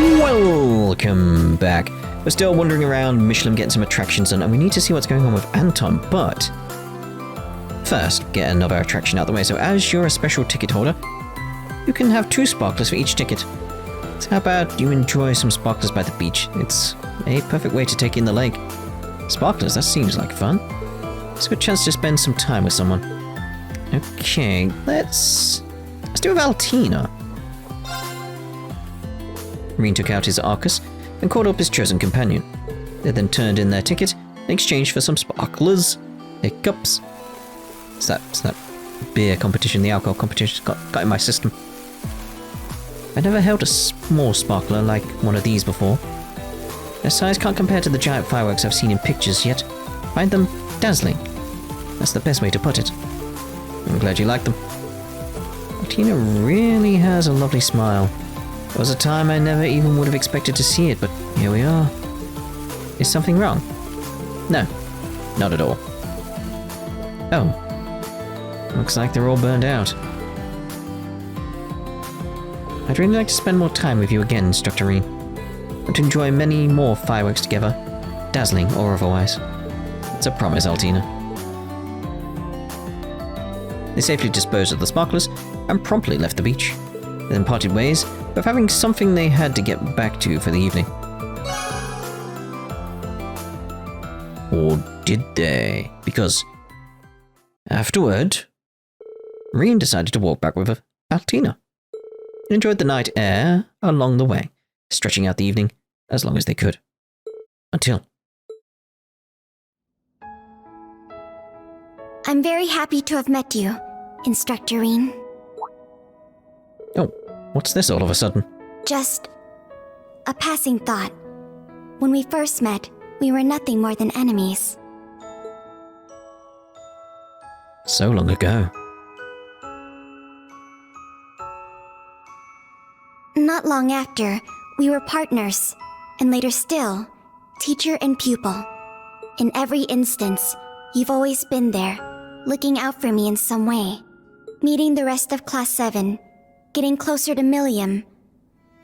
Welcome back. We're still wandering around Michelin getting some attractions done, and we need to see what's going on with Anton, but first, get another attraction out of the way. So as you're a special ticket holder, you can have 2 sparklers for each ticket. So how about you enjoy some sparklers by the beach? It's a perfect way to take in the lake. Sparklers, that seems like fun. It's a good chance to spend some time with someone. Okay, let's do with Altina. Rean took out his Arcus and called up his chosen companion. They then turned in their ticket in exchange for some sparklers. Hiccups. It's that beer competition, the alcohol competition got in my system. I never held a small sparkler like one of these before. Their size can't compare to the giant fireworks I've seen in pictures, yet find them dazzling. That's the best way to put it. I'm glad you like them. Altina really has a lovely smile. There was a time I never even would have expected to see it, but here we are. Is something wrong? No, not at all. Oh, looks like they're all burned out. I'd really like to spend more time with you again, Instructor Rean. And to enjoy many more fireworks together, dazzling or otherwise. It's a promise, Altina. They safely disposed of the sparklers and promptly left the beach. They then parted ways, but having something they had to get back to for the evening. Or did they? Because afterward, Rean decided to walk back with Altina. They enjoyed the night air along the way, stretching out the evening as long as they could. Until... I'm very happy to have met you, Instructor Rean. Oh, what's this all of a sudden? Just a passing thought. When we first met, we were nothing more than enemies. So long ago. Not long after, we were partners, and later still, teacher and pupil. In every instance, you've always been there, looking out for me in some way. Meeting the rest of Class 7, getting closer to Millium,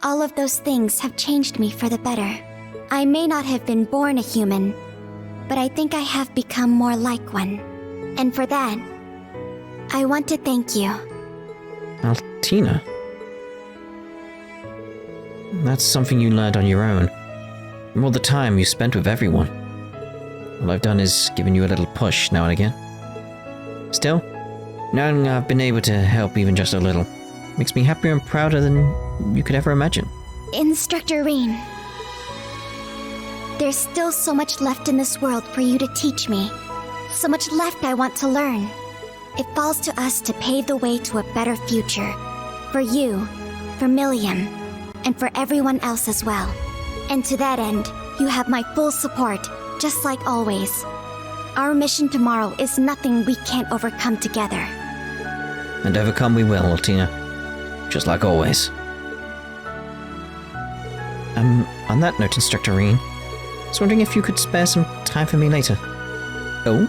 all of those things have changed me for the better. I may not have been born a human, but I think I have become more like one. And for that, I want to thank you. Altina? That's something you learned on your own. From all the time you spent with everyone. All I've done is given you a little push now and again. Still, knowing I've been able to help even just a little makes me happier and prouder than you could ever imagine. Instructor Rean, there's still so much left in this world for you to teach me. So much left I want to learn. It falls to us to pave the way to a better future. For you, for Millium, and for everyone else as well. And to that end, you have my full support, just like always. Our mission tomorrow is nothing we can't overcome together. And overcome we will, Altina. Just like always. On that note, Instructor Rean, I was wondering if you could spare some time for me later. Oh?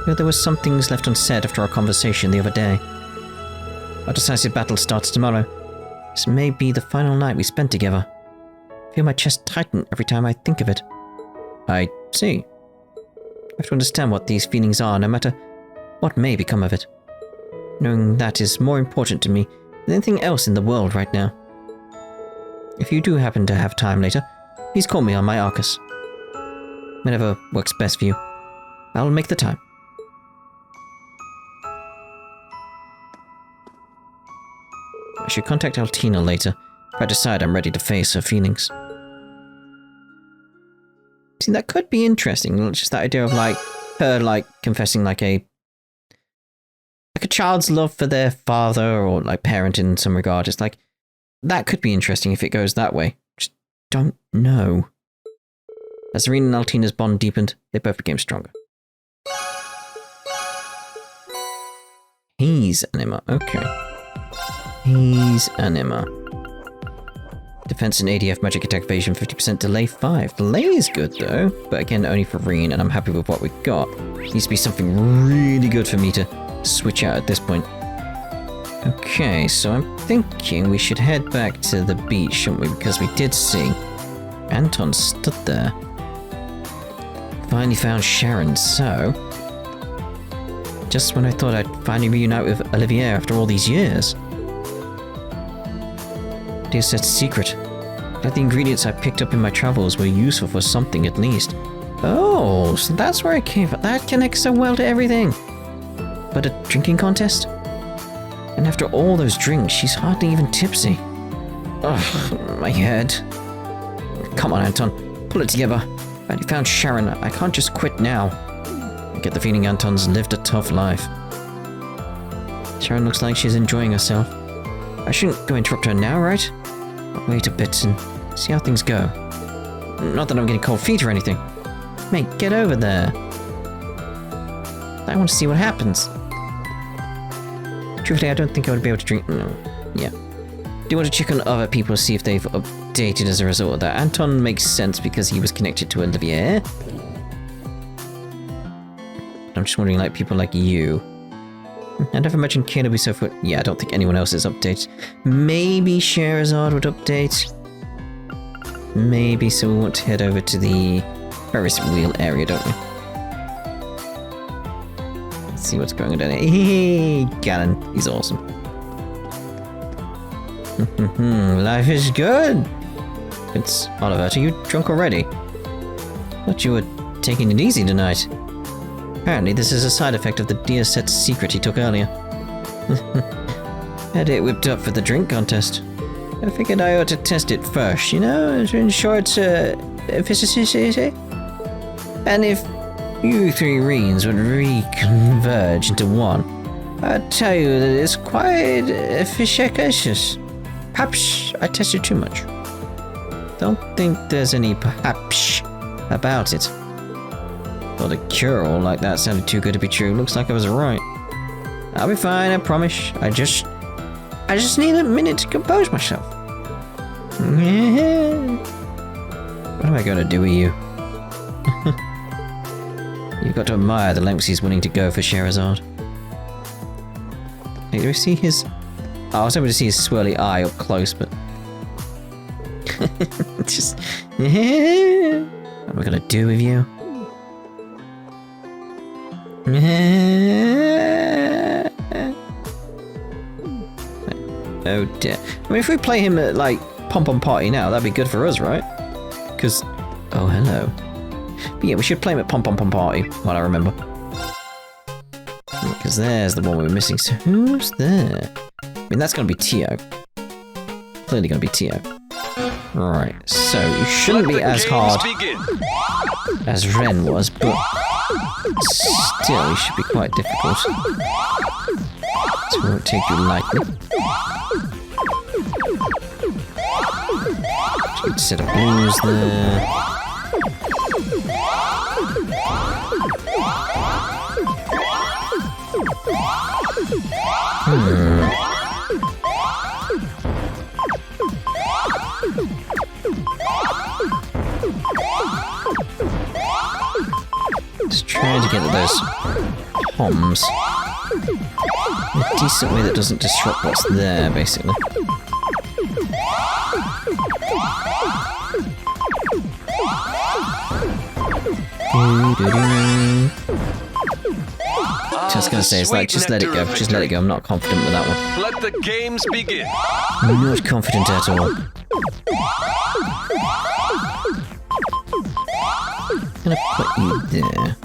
There were some things left unsaid after our conversation the other day. Our decisive battle starts tomorrow. This may be the final night we spend together. I feel my chest tighten every time I think of it. I see. I have to understand what these feelings are, no matter what may become of it. Knowing that is more important to me than anything else in the world right now. If you do happen to have time later, please call me on my Arcus. Whenever works best for you, I'll make the time. I should contact Altina later if I decide I'm ready to face her feelings. See, that could be interesting. Just that idea of her confessing like a child's love for their father or like parent in some regard. It's like that could be interesting if it goes that way. Just don't know. As Rean and Altina's bond deepened, they both became stronger. He's Anima. Okay. He's Anima. Defense and ADF magic attack evasion 50% delay 5. Delay is good though, but again only for Rean, and I'm happy with what we got. Needs to be something really good for me to switch out at this point. Okay, so I'm thinking we should head back to the beach, shouldn't we? Because we did see Anton stood there. Finally found Sharon, so... Just when I thought I'd finally reunite with Olivier after all these years. Dear Set's secret. Glad the ingredients I picked up in my travels were useful for something at least. Oh, so that's where it came from. That connects so well to everything. But a drinking contest? And after all those drinks, she's hardly even tipsy. Ugh, my head. Come on, Anton. Pull it together. I found Sharon. I can't just quit now. I get the feeling Anton's lived a tough life. Sharon looks like she's enjoying herself. I shouldn't go interrupt her now, right? I'll wait a bit and see how things go. Not that I'm getting cold feet or anything. Mate, get over there. I want to see what happens. Truthfully, I don't think I would be able to drink... No. Yeah. Do you want to check on other people to see if they've updated as a result of that? Anton makes sense because he was connected to Olivier. I'm just wondering, like, people like you. I never imagined Kane would be so foot. Yeah, I don't think anyone else is updated. Maybe Sherazade would update. Maybe, so we want to head over to the Ferris wheel area, don't we? Let's see what's going on down here. Hey, Galen, he's awesome. Life is good. It's Oliver. Are you drunk already? Thought you were taking it easy tonight. Apparently, this is a side effect of the Dear Set's secret he took earlier. Had it whipped up for the drink contest. I figured I ought to test it first, you know, to ensure it's efficiency. And if you three Reans would reconverge into one, I'd tell you that it's quite efficacious. Perhaps I tested too much. Don't think there's any perhaps about it. Well, the cure-all like that sounded too good to be true. Looks like I was right. I'll be fine, I promise. I just need a minute to compose myself. What am I going to do with you? You've got to admire the lengths he's willing to go for Sherazade. Hey, do we see his... Oh, I was able to see his swirly eye up close, but... just... What am I going to do with you? Oh dear. I mean, if we play him at, like, Pom Pom Party now, that'd be good for us, right? Because... Oh, hello. But yeah, we should play him at Pom Pom Party, while I remember. Because there's the one we were missing. So who's there? I mean, that's going to be Tio. Clearly going to be Tio. Right, so you shouldn't be as hard as Ren was, but still, it should be quite difficult. So it won't take you lightly. Good set of blues there. Just trying to get at those homs in a decent way that doesn't disrupt what's there, basically. Just gonna say, it's like, just let it go, just let it go. I'm not confident with that one. Let the games begin. I'm not confident at all. I'm gonna put you there.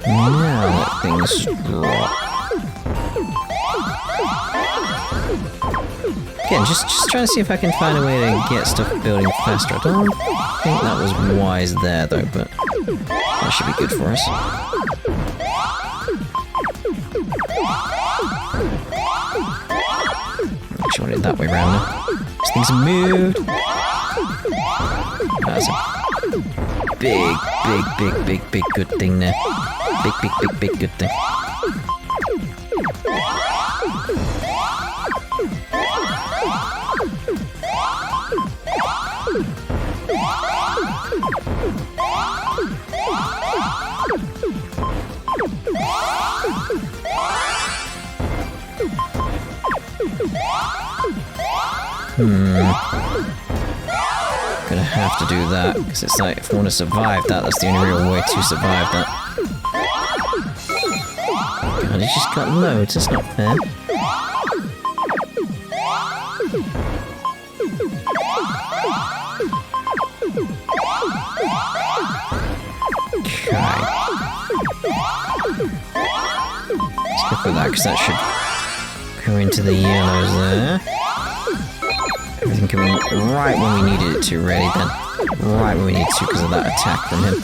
Now let things drop. Again, just trying to see if I can find a way to get stuff building faster. I don't think that was wise there, though, but that should be good for us. Actually, I want it that way round now. These things have moved. That's a big good thing there. Big good thing. Gonna have to do that, because it's like, if I want to survive that, that's the only real way to survive that. God, he's just got loads, that's not fair. Okay. Let's go for that, because that should go into the yellows there. Everything coming right when we needed it to, really, then. Right when we needed to, because of that attack from him.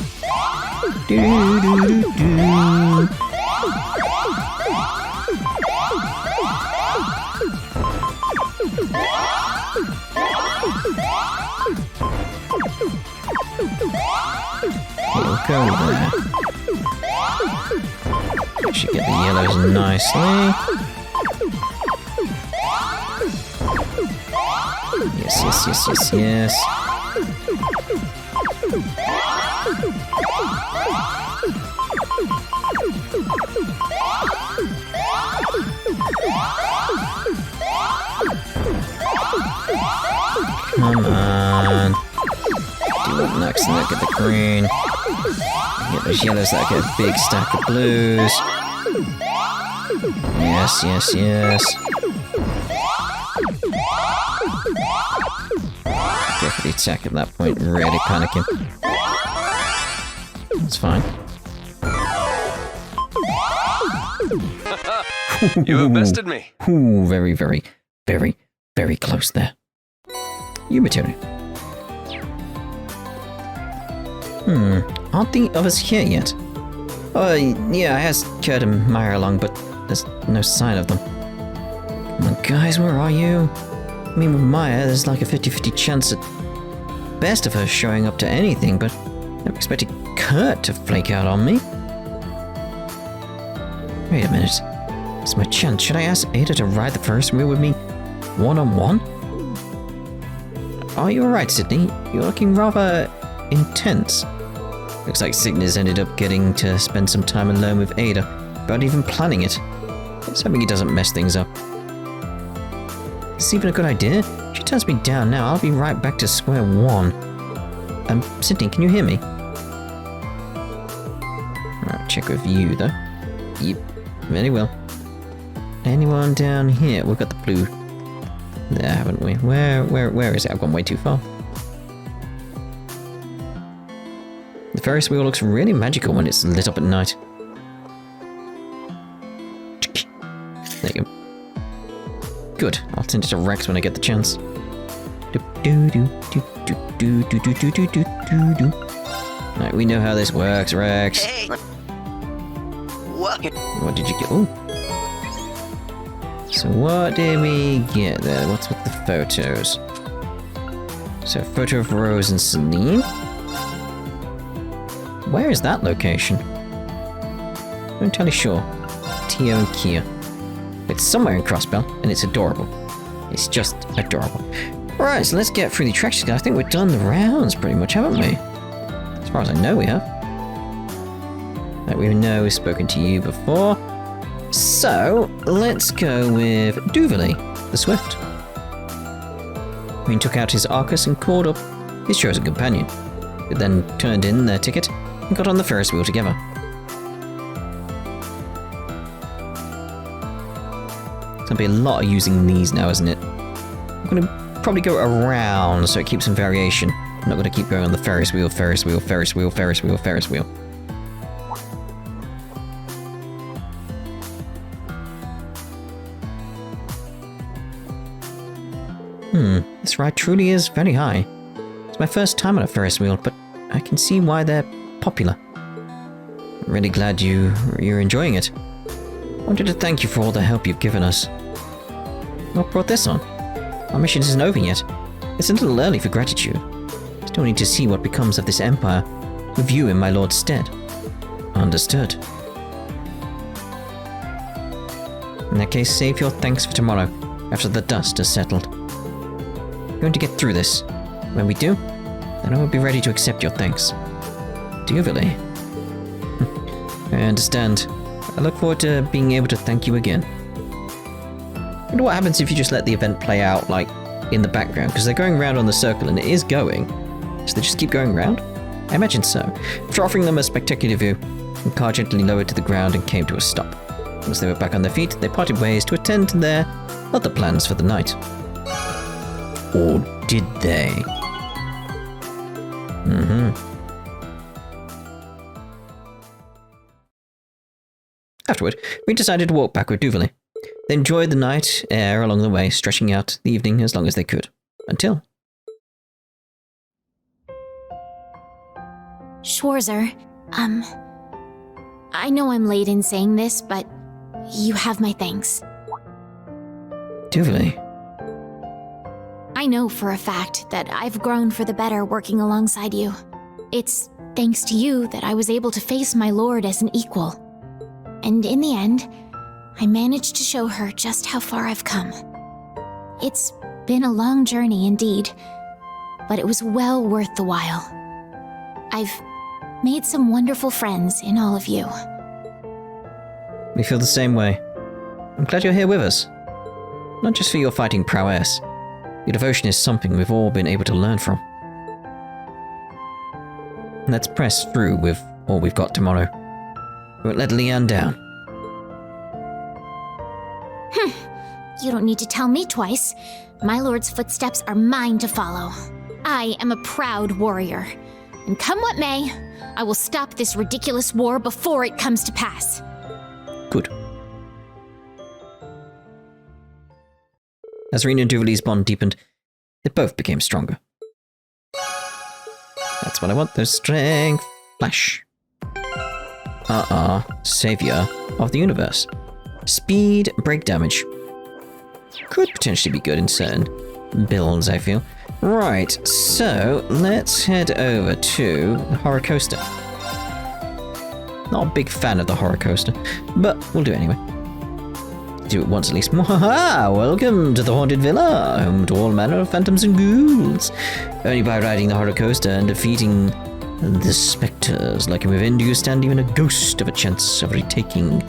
We'll go there. Should get the yellows nicely. Yes, yes, yes, yes, yes. Come on. Do what next and then get the green. Get those yellows that get a big stack of blues. Yes, yes, yes. Go for the attack at that point, really panicking. It's fine. You have bested me. Ooh, very, very, very, very close there. You material. Aren't the others here yet? Oh, yeah, I asked Kurt and Meyer along, but there's no sign of them. Come on, guys, where are you? I mean, with Maya, there's like a 50-50 chance at best of her showing up to anything, but I never expected Kurt to flake out on me. Wait a minute. It's my chance. Should I ask Ada to ride the Ferris wheel with me one-on-one? Are you alright, Sydney? You're looking rather intense. Looks like Cygnus ended up getting to spend some time alone with Ada, without even planning it. Let's hoping he doesn't mess things up. Is this even a good idea? If she turns me down now, I'll be right back to square one. Sydney, can you hear me? Alright, check with you, though. Yep, very well. Anyone down here? We've got the blue there, haven't we? Where is it? I've gone way too far. The Ferris wheel looks really magical when it's lit up at night. There you go. Good. I'll send it to Rex when I get the chance. Right, we know how this works, Rex. Hey. What? What did you get? Oh. So what did we get there? What's with the photos? So a photo of Rose and Celine. Where is that location? I'm not entirely sure. Tio and Kia. It's somewhere in Crossbell, and it's adorable. It's just adorable. Right, so let's get through the attractions. I think we've done the rounds pretty much, haven't we? As far as I know, we have. Like we know we've spoken to you before. So, let's go with Duvalie, the Swift. Rean took out his Arcus and called up his chosen companion, who then turned in their ticket and got on the Ferris wheel together. It's gonna be a lot of using these now, isn't it? I'm gonna probably go around so it keeps some variation. I'm not gonna keep going on the Ferris wheel, Ferris wheel, Ferris wheel, Ferris wheel, Ferris wheel. This ride truly is very high. It's my first time on a Ferris wheel, but I can see why they're popular. I'm really glad you're enjoying it. I wanted to thank you for all the help you've given us. What brought this on? Our mission isn't over yet. It's a little early for gratitude. Still need to see what becomes of this empire, with you in my lord's stead. Understood. In that case, save your thanks for tomorrow, after the dust has settled. We're going to get through this. When we do, then I will be ready to accept your thanks. Duvalie. I understand. I look forward to being able to thank you again. I wonder what happens if you just let the event play out, like, in the background, because they're going round on the circle, and it is going. So they just keep going round? I imagine so. After offering them a spectacular view, the car gently lowered to the ground and came to a stop. Once they were back on their feet, they parted ways to attend to their other plans for the night. Or did they? Afterward, we decided to walk back with Duvalie. They enjoyed the night air along the way, stretching out the evening as long as they could. Until... Schwarzer, I know I'm late in saying this, but you have my thanks. Duvalie. I know for a fact that I've grown for the better working alongside you. It's thanks to you that I was able to face my lord as an equal. And in the end, I managed to show her just how far I've come. It's been a long journey indeed, but it was well worth the while. I've made some wonderful friends in all of you. We feel the same way. I'm glad you're here with us. Not just for your fighting prowess. Your devotion is something we've all been able to learn from. Let's press through with all we've got tomorrow. We won't let Leanne down. You don't need to tell me twice. My lord's footsteps are mine to follow. I am a proud warrior. And come what may, I will stop this ridiculous war before it comes to pass. Good. As Rean and Duvalie's bond deepened, it both became stronger. That's what I want, those strength. Flash. Savior of the universe. Speed, break damage. Could potentially be good in certain builds, I feel. Right, so let's head over to the horror coaster. Not a big fan of the horror coaster, but we'll do it anyway. Do it once at least. Mwahaha! Welcome to the Haunted Villa, home to all manner of phantoms and ghouls. Only by riding the horror coaster and defeating the spectres lurking within do you stand even a ghost of a chance of retaking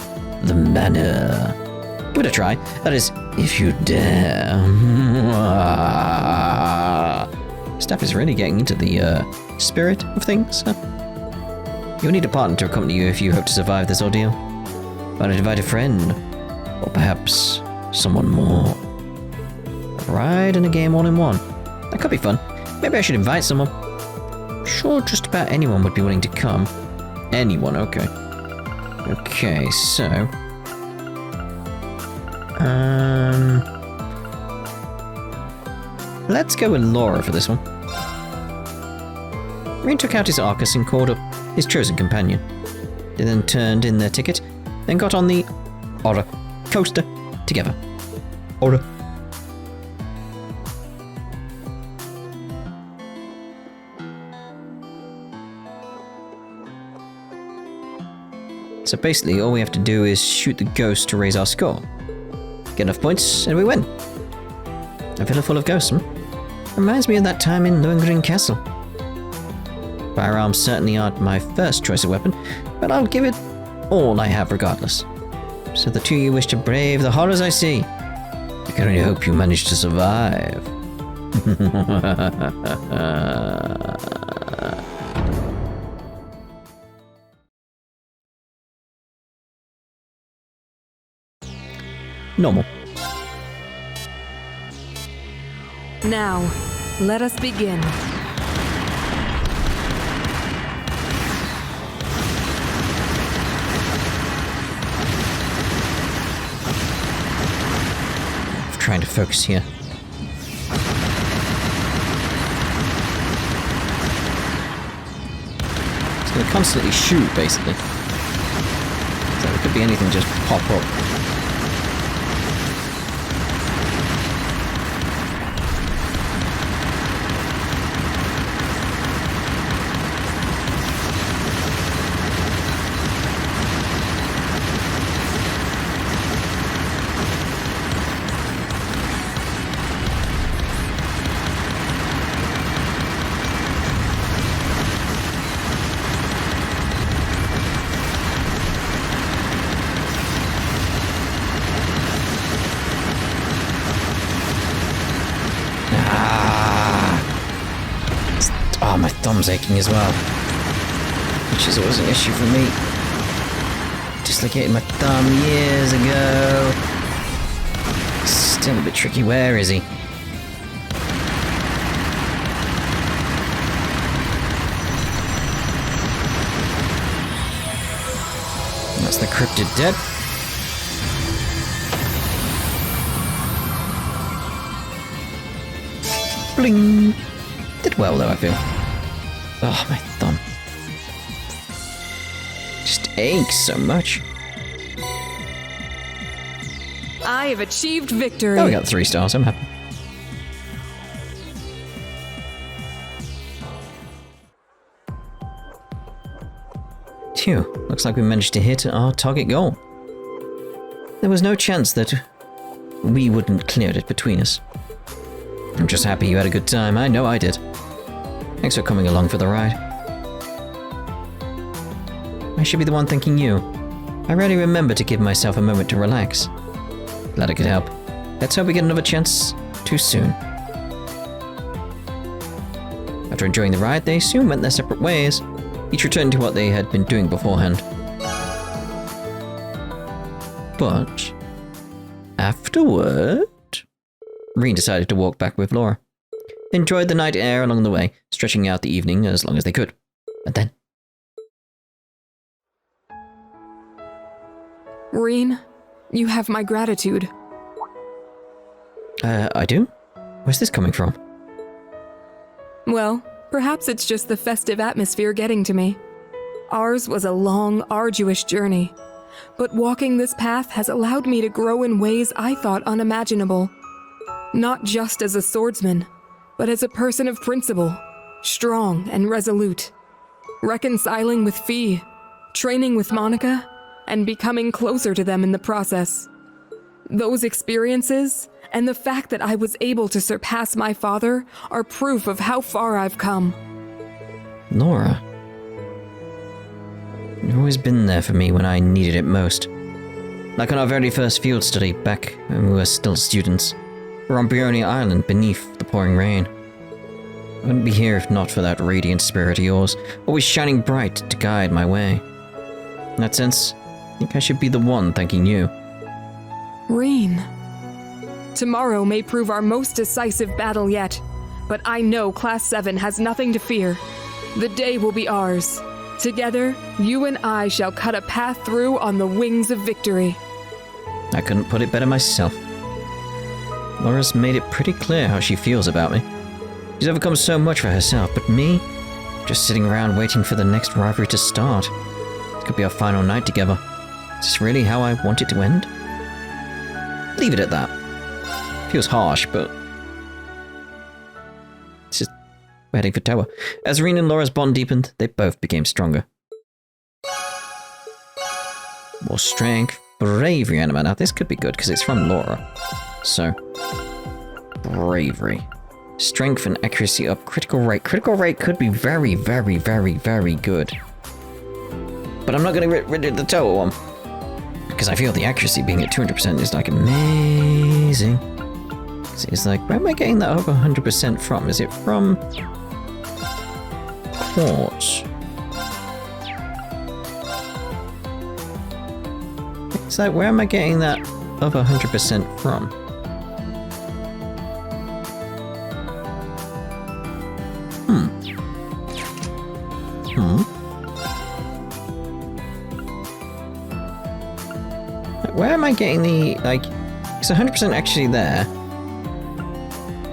the manor. Give it a try. That is, if you dare. Staff is really getting into the spirit of things. Huh? You'll need a partner to accompany you if you hope to survive this ordeal. Find a divided friend, or perhaps someone more. A ride and a game all in one. That could be fun. Maybe I should invite someone. I'm sure just about anyone would be willing to come. Anyone, okay. Okay, so... let's go with Laura for this one. Rean took out his Arcus and called up his chosen companion. They then turned in their ticket and got on the horror coaster together. Horror. So basically, all we have to do is shoot the ghost to raise our score. Get enough points, and we win. A villa full of ghosts, Reminds me of that time in Lohengrin Castle. Firearms certainly aren't my first choice of weapon, but I'll give it all I have regardless. So the two of you wish to brave the horrors I see. I can only hope you manage to survive. Normal. Now, let us begin. I'm trying to focus here. It's going to constantly shoot, basically. So it could be anything just pop up. Oh, my thumb's aching as well. Which is always an issue for me. Dislocated my thumb years ago. Still a bit tricky. Where is he? That's the cryptid dead. Bling! Did well though, I feel. Oh, my thumb. Just aches so much. I have achieved victory. Oh, we got 3 stars. I'm happy. Phew, looks like we managed to hit our target goal. There was no chance that we wouldn't clear it between us. I'm just happy you had a good time. I know I did. Thanks for coming along for the ride. I should be the one thanking you. I rarely remember to give myself a moment to relax. Glad I could help. Let's hope we get another chance too soon. After enjoying the ride, they soon went their separate ways. Each returned to what they had been doing beforehand. But afterward, Rean decided to walk back with Laura. They enjoyed the night air along the way, stretching out the evening as long as they could. And then... Rean, you have my gratitude. I do? Where's this coming from? Well, perhaps it's just the festive atmosphere getting to me. Ours was a long, arduous journey, but walking this path has allowed me to grow in ways I thought unimaginable. Not just as a swordsman, but as a person of principle, strong and resolute. Reconciling with Fee, training with Monica, and becoming closer to them in the process. Those experiences, and the fact that I was able to surpass my father, are proof of how far I've come. Laura. You've always been there for me when I needed it most. Like on our very first field study back when we were still students. We're on Erebonia Island beneath the pouring rain. I wouldn't be here if not for that radiant spirit of yours, always shining bright to guide my way. In that sense, I think I should be the one thanking you. Rean. Tomorrow may prove our most decisive battle yet, but I know Class 7 has nothing to fear. The day will be ours. Together, you and I shall cut a path through on the wings of victory. I couldn't put it better myself. Laura's made it pretty clear how she feels about me. She's overcome so much for herself, but me? Just sitting around waiting for the next rivalry to start. It could be our final night together. Is this really how I want it to end? Leave it at that. Feels harsh, but... it's just... we're heading for Tower. As Rean and Laura's bond deepened, they both became stronger. More strength, bravery anima. Now this could be good, because it's from Laura. So... bravery. Strength and accuracy up. Critical rate. Critical rate could be very, very, very, very good. But I'm not going to get rid of the Tower one. Because I feel the accuracy being at 200% is like amazing. It's like, where am I getting that over 100% from? Is it from quartz? It's like, where am I getting that over 100% from? Where am I getting the, like, it's 100% actually there.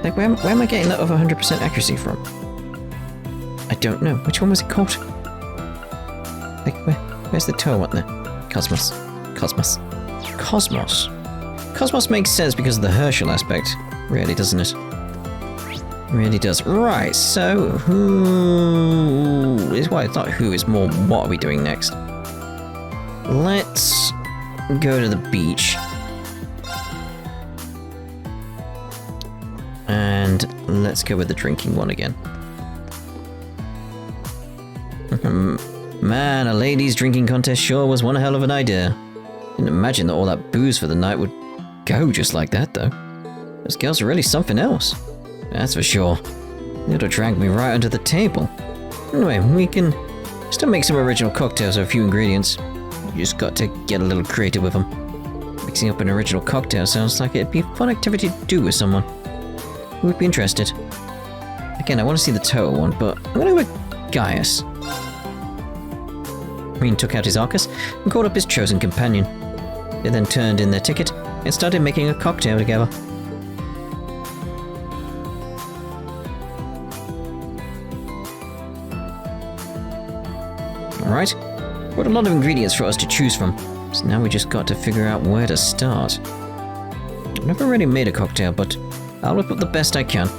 Like, where am I getting that over 100% accuracy from? I don't know. Which one was it called? Like, where's the toe one there? Cosmos. Cosmos. Cosmos. Cosmos makes sense because of the Herschel aspect. Really, doesn't it? Really does. Right, so who is, well, it's not who, it's more what are we doing next? Let's go to the beach. And let's go with the drinking one again. Man, a ladies' drinking contest sure was one hell of an idea. Didn't imagine that all that booze for the night would go just like that, though. Those girls are really something else. That's for sure. It'll drag me right under the table. Anyway, we can still make some original cocktails with a few ingredients. You just got to get a little creative with them. Mixing up an original cocktail sounds like it'd be a fun activity to do with someone who would be interested. Again, I want to see the total one, but I'm going to go with Gaius. Rean took out his Arcus and called up his chosen companion. They then turned in their ticket and started making a cocktail together. Alright, got a lot of ingredients for us to choose from, so now we just got to figure out where to start. I've never really made a cocktail, but I'll whip up the best I can.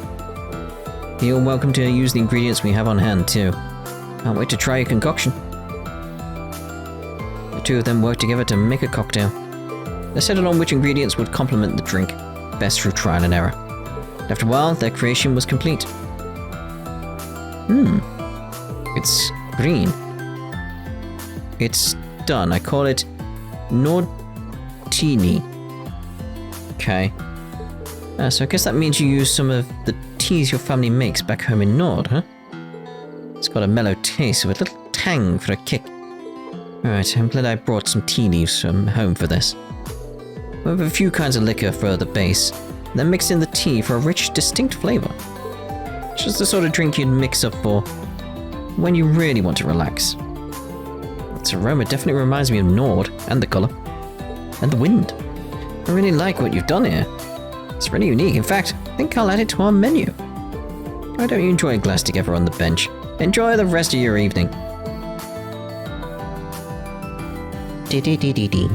You're welcome to use the ingredients we have on hand too. Can't wait to try your concoction. The two of them worked together to make a cocktail. They settled on which ingredients would complement the drink, best through trial and error. After a while, their creation was complete. It's green. It's done. I call it Nordtini. Okay. So I guess that means you use some of the teas your family makes back home in Nord, huh? It's got a mellow taste with a little tang for a kick. Alright, I'm glad I brought some tea leaves from home for this. We have a few kinds of liquor for the base, then mix in the tea for a rich, distinct flavor. It's just the sort of drink you'd mix up for when you really want to relax. Its aroma definitely reminds me of Nord, and the color, and the wind. I really like what you've done here. It's really unique. In fact, I think I'll add it to our menu. Why don't you enjoy a glass together on the bench? Enjoy the rest of your evening. Dee-dee-dee-dee-dee.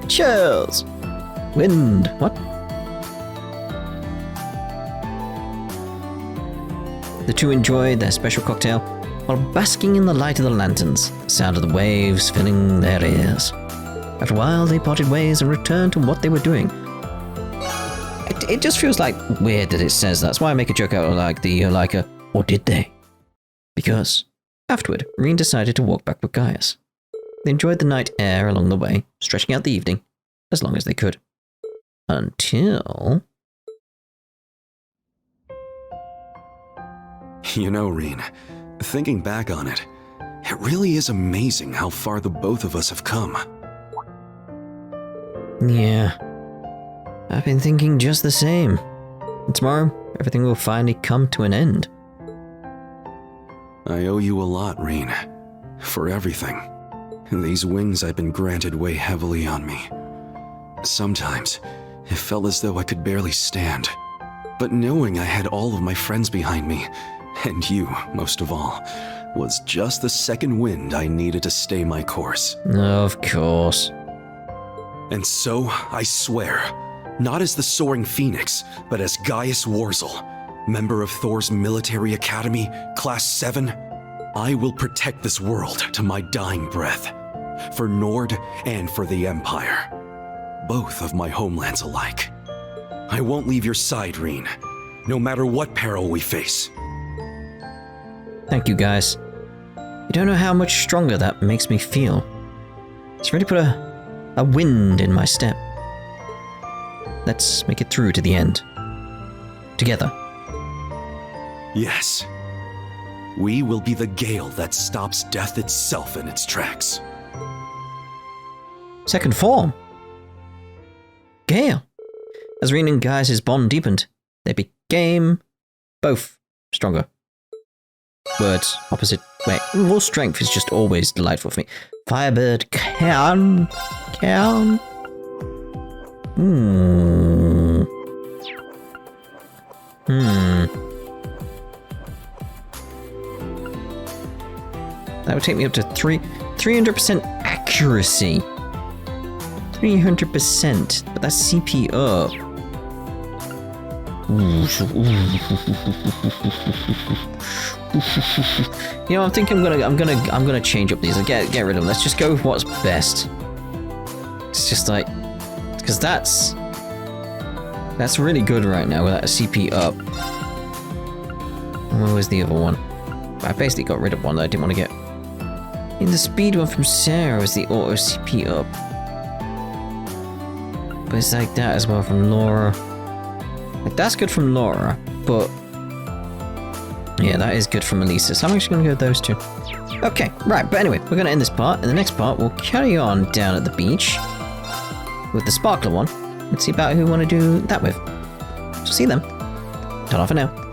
Cheers! Wind. What? The two enjoyed their special cocktail while basking in the light of the lanterns, the sound of the waves filling their ears. After a while, they parted ways and returned to what they were doing. It just feels like weird that it says that. That's why I make a joke out of like the or did they? Because afterward, Rean decided to walk back with Gaius. They enjoyed the night air along the way, stretching out the evening as long as they could. Until... You know, Rean, thinking back on it, it really is amazing how far the both of us have come. Yeah. I've been thinking just the same. And tomorrow, everything will finally come to an end. I owe you a lot, Rean. For everything. These wings I've been granted weigh heavily on me. Sometimes, it felt as though I could barely stand. But knowing I had all of my friends behind me, and you, most of all, was just the second wind I needed to stay my course. Of course. And so, I swear, not as the Soaring Phoenix, but as Gaius Warzel, member of Thor's military academy, Class VII, I will protect this world to my dying breath. For Nord and for the Empire. Both of my homelands alike. I won't leave your side, Rean, no matter what peril we face. Thank you, guys. You don't know how much stronger that makes me feel. It's really put a wind in my step. Let's make it through to the end. Together. Yes. We will be the gale that stops death itself in its tracks. Second form. Gale. As Rean and Gaius' bond deepened, they became both stronger. Words, opposite. Wait, raw strength is just always delightful for me. Firebird can. That would take me up to 300% accuracy. 300%, but that's CP up. You know, I'm thinking I'm gonna change up these. Get rid of them. Let's just go with what's best. It's just like, because that's really good right now with that CP up. And where was the other one? I basically got rid of one that I didn't want to get. In the speed one from Sarah was the auto CP up. But it's like that as well from Laura. That's good from Laura, but... yeah, that is good from Elisa, so I'm actually going to go with those two. Okay, right, but anyway, we're going to end this part. In the next part, we'll carry on down at the beach with the sparkler one and see about who we want to do that with. So see you then. Ta-ra for now.